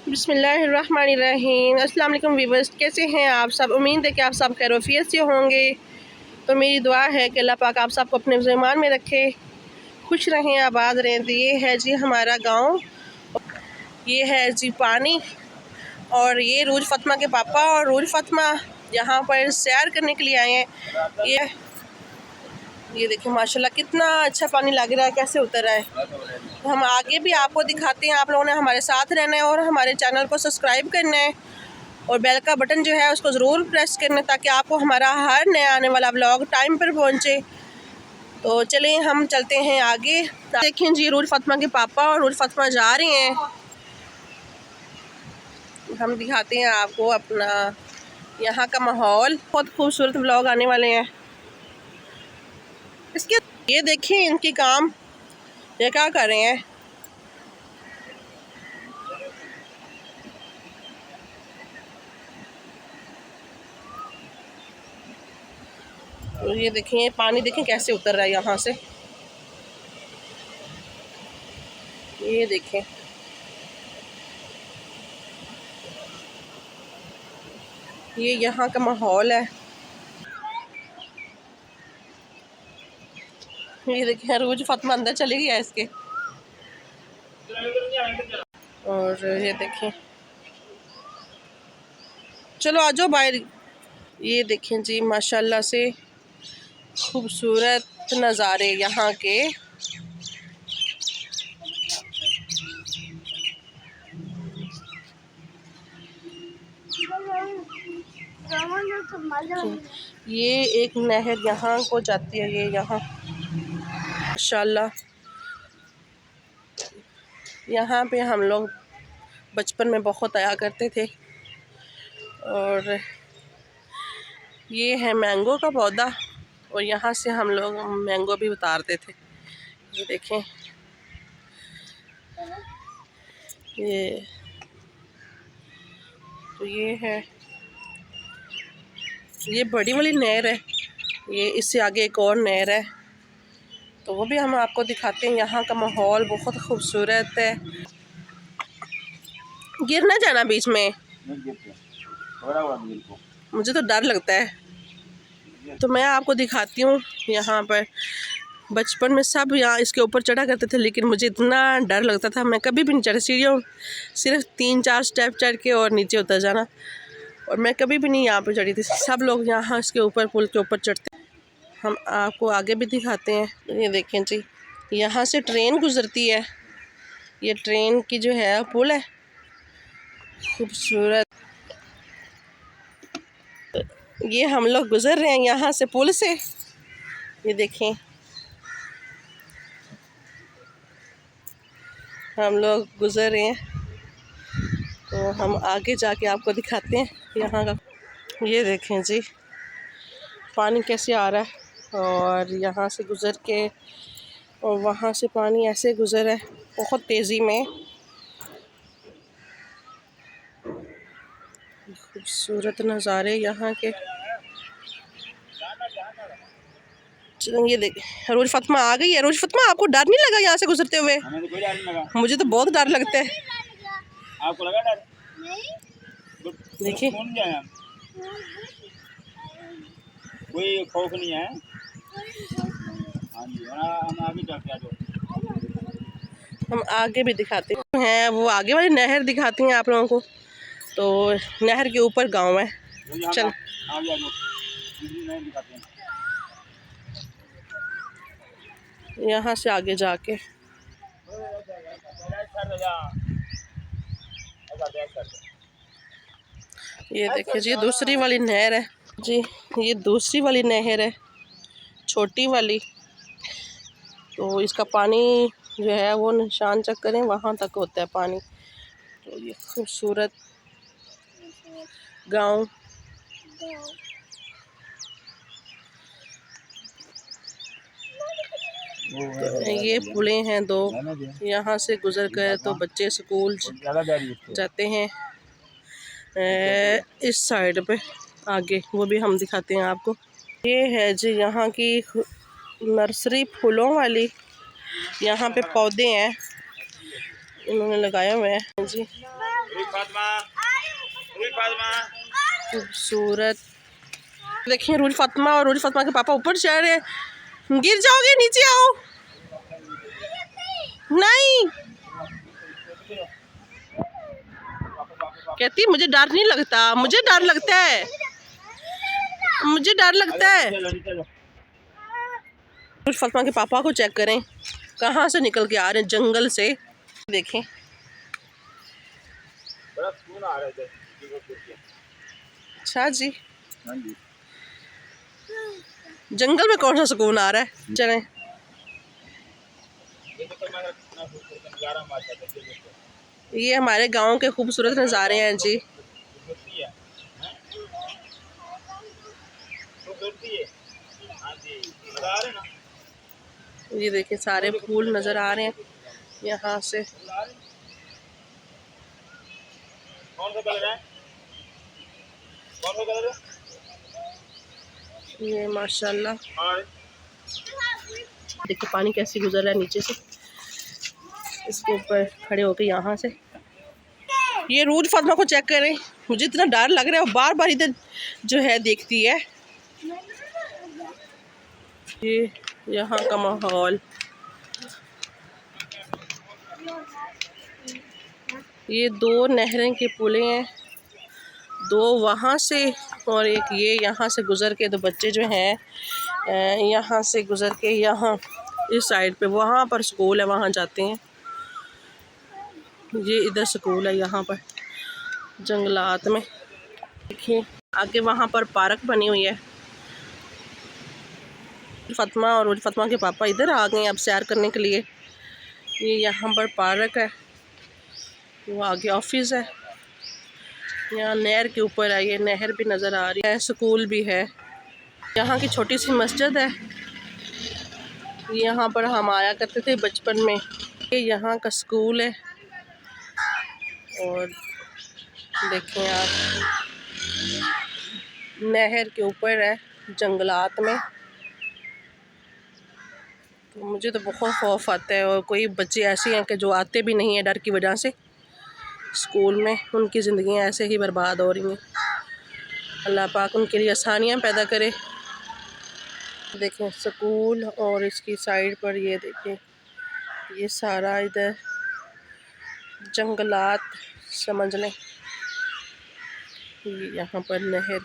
बिस्मिल्लाहिर्रहमानिर्रहीम। अस्सलाम वालेकुम व्यूअर्स, कैसे हैं आप सब? उम्मीद है कि आप सब खैरियत से होंगे। तो मेरी दुआ है कि अल्लाह पाक आप सबको अपने ईमान में रखे, खुश रहें, आबाद रहें। तो ये है जी हमारा गांव, ये है जी पानी, और ये रूज फ़ातिमा के पापा और रूज फ़ातिमा यहाँ पर सैर करने के लिए आए हैं। ये देखिए माशाल्लाह कितना अच्छा पानी लग रहा है, कैसे उतर रहा है। तो हम आगे भी आपको दिखाते हैं। आप लोगों ने हमारे साथ रहना है और हमारे चैनल को सब्सक्राइब करना है और बेल का बटन जो है उसको ज़रूर प्रेस करना है, ताकि आपको हमारा हर नया आने वाला व्लॉग टाइम पर पहुंचे। तो चलें हम चलते हैं आगे। देखें जी रूज फ़ातिमा के पापा और रूज फ़ातिमा जा रहे हैं। हम दिखाते हैं आपको अपना यहाँ का माहौल। बहुत खूबसूरत व्लॉग आने वाले हैं इसके। ये देखें इनकी काम, ये क्या कर रहे हैं। तो ये देखें, ये पानी देखें कैसे उतर रहा है यहाँ से। ये देखें, ये यहाँ का माहौल है। ये देखें रूज फ़ातिमा अंदर चली गई है इसके। और ये देखें, चलो आ जाओ बाहर। ये देखें जी माशाल्लाह से खूबसूरत नज़ारे यहाँ के। ये एक नहर यहाँ को जाती है, ये यहाँ माशाल्लाह। यहाँ पे हम लोग बचपन में बहुत आया करते थे। और ये है मैंगो का पौधा, और यहाँ से हम लोग मैंगो भी उतारते थे। ये देखें, ये तो ये है, ये बड़ी वाली नहर है। ये इससे आगे एक और नहर है, तो वो भी हम आपको दिखाते हैं। यहाँ का माहौल बहुत खूबसूरत है। गिर ना जाना बीच में, मुझे तो डर लगता है। तो मैं आपको दिखाती हूँ। यहाँ पर बचपन में सब यहाँ इसके ऊपर चढ़ा करते थे, लेकिन मुझे इतना डर लगता था, मैं कभी भी नहीं चढ़ी। सीढ़ियों सिर्फ 3-4 स्टेप चढ़ के और नीचे उतर जाना, और मैं कभी भी नहीं यहाँ पर चढ़ी थी। सब लोग यहाँ इसके ऊपर, पुल के ऊपर चढ़ते। हम आपको आगे भी दिखाते हैं। ये देखें जी, यहाँ से ट्रेन गुजरती है। ये ट्रेन की जो है पुल है, खूबसूरत। ये हम लोग गुजर रहे हैं यहाँ से, पुल से। ये देखें, हम लोग गुजर रहे हैं। तो हम आगे जाके आपको दिखाते हैं यहाँ का। ये देखें जी पानी कैसे आ रहा है, और यहाँ से गुज़र के, और वहाँ से पानी ऐसे गुज़र है बहुत तेज़ी में। खूबसूरत नज़ारे यहाँ के। ये देख रूज फ़ातिमा आ गई है। रूज फ़ातिमा, आपको डर नहीं लगा यहाँ से गुजरते हुए? मुझे तो बहुत डर लगता है। आपको लगा डर? देखिए कोई खौफ नहीं है। हम आगे भी दिखाते हैं, वो आगे वाली नहर दिखाती हैं आप लोगों को। तो नहर के ऊपर गांव है। चल यहाँ से आगे जाके ये देखिए जी दूसरी वाली नहर है जी। ये दूसरी वाली नहर है, छोटी वाली। तो इसका पानी जो है वो निशान चेक करें, वहाँ तक होता है पानी। तो ये खूबसूरत गांव। तो ये पुलें हैं दो, यहाँ से गुजर कर तो बच्चे स्कूल जाते हैं। इस साइड पे आगे वो भी हम दिखाते हैं आपको। ये है जी यहाँ की नर्सरी फूलों वाली। यहाँ पे पौधे हैं, इन्होंने लगाए हुए हैं जी। खूबसूरत। देखिए रूल फातिमा और रूल फातिमा के पापा ऊपर चढ़ रहे हैं। गिर जाओगे, नीचे आओ। नहीं, कहती मुझे डर नहीं लगता, मुझे डर लगता है, मुझे डर लगता है। रूल फातिमा के पापा को चेक करें, कहाँ से निकल के आ रहे हैं, जंगल से। देखें, बड़ा सुकून आ रहा है। अच्छा जी, जंगल में कौन सा सुकून आ रहा है। चलें, ये हमारे गांव के खूबसूरत नज़ारे हैं जी। ये देखिए सारे फूल नज़र आ रहे हैं यहाँ से। कौन सा कलर है? कौन सा कलर है? ये माशाल्लाह देखिए पानी कैसे गुजर रहा है नीचे से, इसके ऊपर खड़े होके यहाँ से। ये रूल फातिमा को चेक करें, मुझे इतना डर लग रहा है, बार बार इधर जो है देखती है। ये यहाँ का माहौल, ये दो नहरें के पुलें हैं, दो वहाँ से और एक ये यहाँ से गुज़र के। दो बच्चे जो हैं यहाँ से गुज़र के यहाँ इस साइड पे, वहाँ पर स्कूल है, वहाँ जाते हैं। ये इधर स्कूल है, यहाँ पर जंगलात में। देखिए आगे वहाँ पर पार्क बनी हुई है। फातिमा और फातिमा के पापा इधर आ गए अब सैर करने के लिए। ये यहाँ पर पार्क है, वो आगे ऑफिस है। यहाँ नहर के ऊपर है, ये नहर भी नज़र आ रही है, स्कूल भी है। यहाँ की छोटी सी मस्जिद है, यहाँ पर हम आया करते थे बचपन में। ये यहाँ का स्कूल है। और देखें आप, नहर के ऊपर है, जंगलात में। तो मुझे तो बहुत खौफ आता है, और कोई बच्चे ऐसे हैं कि जो आते भी नहीं हैं डर की वजह से स्कूल में। उनकी ज़िंदगियाँ ऐसे ही बर्बाद हो रही हैं। अल्लाह पाक उनके लिए आसानियाँ पैदा करे। देखें स्कूल, और इसकी साइड पर ये देखें, ये सारा इधर जंगलात समझ लें। यहाँ पर नहर